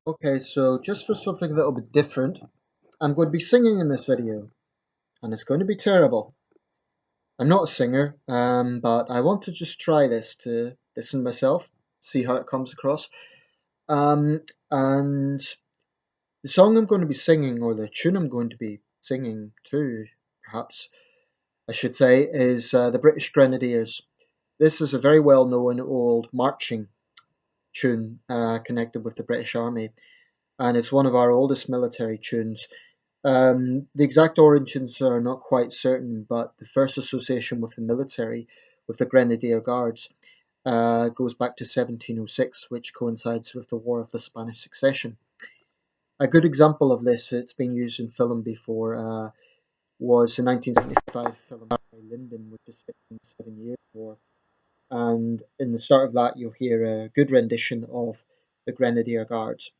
Okay, so just for something a little bit different, I'm going to be singing in this video, and it's going to be terrible. I'm not a singer, but I want to just try this to listen to myself, see how it comes across. Um, and the song I'm going to be singing, or the tune I'm going to be singing too, perhaps I should say, is the British Grenadiers. This is a very well known old marching tune connected with the British Army, and it's one of our oldest military tunes. The exact origins are not quite certain, but the first association with the military, with the Grenadier Guards, goes back to 1706, which coincides with the War of the Spanish Succession. A good example of this, it's been used in film before, was the 1975 film Lyndon, which is set in the Seven Years' War. And in the start of that, you'll hear a good rendition of the Grenadier Guards.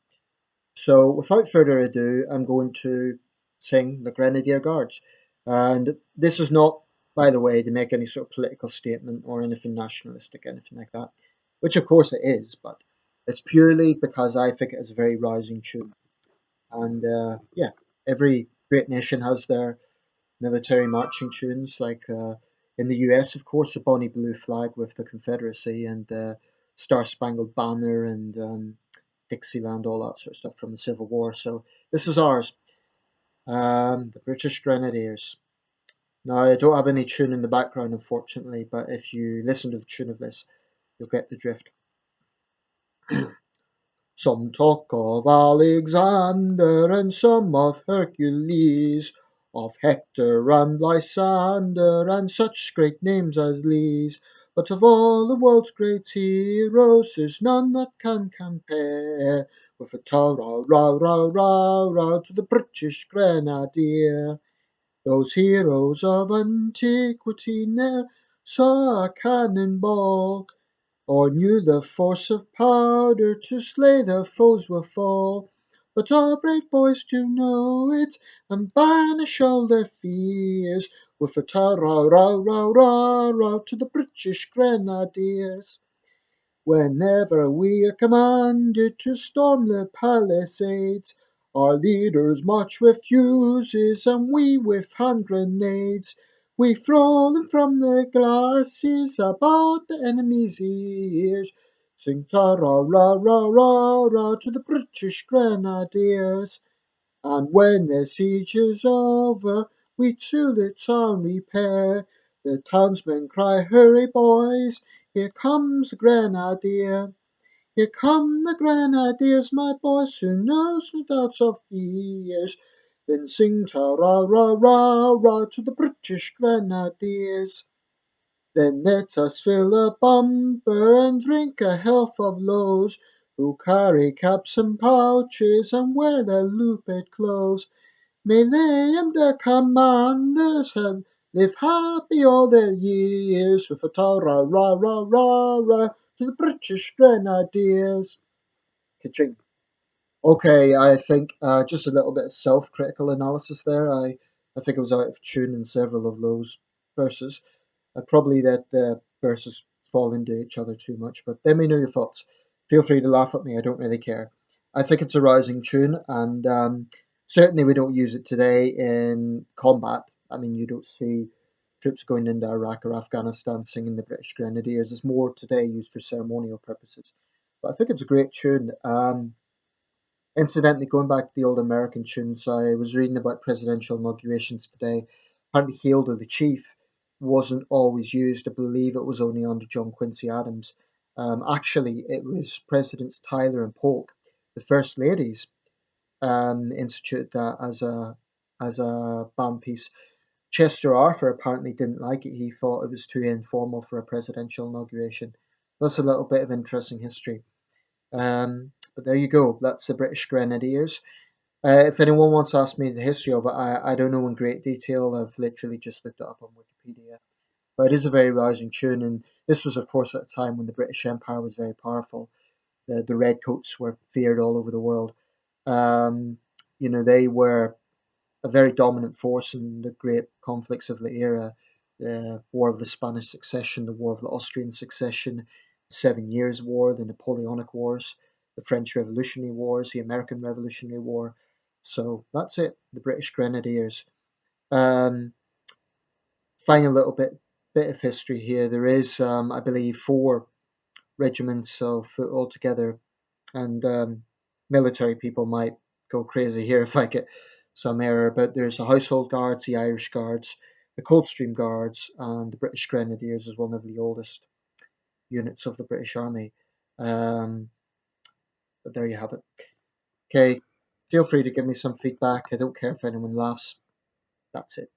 So, without further ado, I'm going to sing the Grenadier Guards. And this is not, by the way, to make any sort of political statement or anything nationalistic, anything like that, which of course it is, but it's purely because I think it is a very rousing tune. And yeah, every great nation has their military marching tunes, like in the US, of course, the Bonnie Blue Flag with the Confederacy and the Star Spangled Banner and Dixieland, all that sort of stuff from the Civil War. So this is ours, the British Grenadiers. Now, I don't have any tune in the background, unfortunately, but if you listen to the tune of this, you'll get the drift. Some talk of Alexander and some of Hercules, of Hector and Lysander and such great names as these. But of all the world's great heroes, there's none that can compare with a row to the British Grenadier. Those heroes of antiquity ne'er saw a cannonball, or knew the force of powder to slay their foes withal. But our brave boys do know it, and banish all their fears, with a row to the British Grenadiers. Whenever we are commanded to storm the palisades, our leaders march with fuses and we with hand grenades. We throw them from the glasses about the enemy's ears. Sing ta-ra to the British Grenadiers. And when the siege is over, we to the town repair. The townsmen cry, hurry boys, here comes the Grenadier. Here come the Grenadiers, my boys, who knows no doubts or fears. Then sing ta-ra to the British Grenadiers. Then let us fill a bumper and drink a health of those who carry caps and pouches and wear their looped clothes. May they and their commanders have live happy all their years with a ta-ra to the British Grenadiers. Ka-ching. Okay, I think just a little bit of self-critical analysis there. I think I was out of tune in several of those verses. I probably let the verses fall into each other too much, but let me know your thoughts. Feel free to laugh at me, I don't really care. I think it's a rousing tune, and certainly we don't use it today in combat. I mean, you don't see troops going into Iraq or Afghanistan singing the British Grenadiers. It's more today used for ceremonial purposes. But I think it's a great tune. Incidentally, going back to the old American tunes, I was reading about presidential inaugurations today. Apparently, Hail to the Chief wasn't always used. I believe it was only under John Quincy Adams. Actually, it was Presidents Tyler and Polk, the First Ladies, instituted that as a band piece. Chester Arthur apparently didn't like it. He thought it was too informal for a presidential inauguration. That's a little bit of interesting history. But there you go. That's the British Grenadiers. If anyone wants to ask me the history of it, I don't know in great detail. I've literally just looked it up on Wikipedia. But it is a very rousing tune, and this was, of course, at a time when the British Empire was very powerful. The Redcoats were feared all over the world. Um, they were a very dominant force in the great conflicts of the era: the War of the Spanish Succession, the War of the Austrian Succession, the Seven Years' War, the Napoleonic Wars. the French Revolutionary Wars, the American Revolutionary War. So that's it, the British Grenadiers. Um, Final little bit of history here. There is, I believe, 4 regiments of foot altogether, and military people might go crazy here if I get some error. But there's the Household Guards, the Irish Guards, the Coldstream Guards, and the British Grenadiers is one of the oldest units of the British Army. Um, but there you have it. Okay, feel free to give me some feedback. I don't care if anyone laughs. That's it.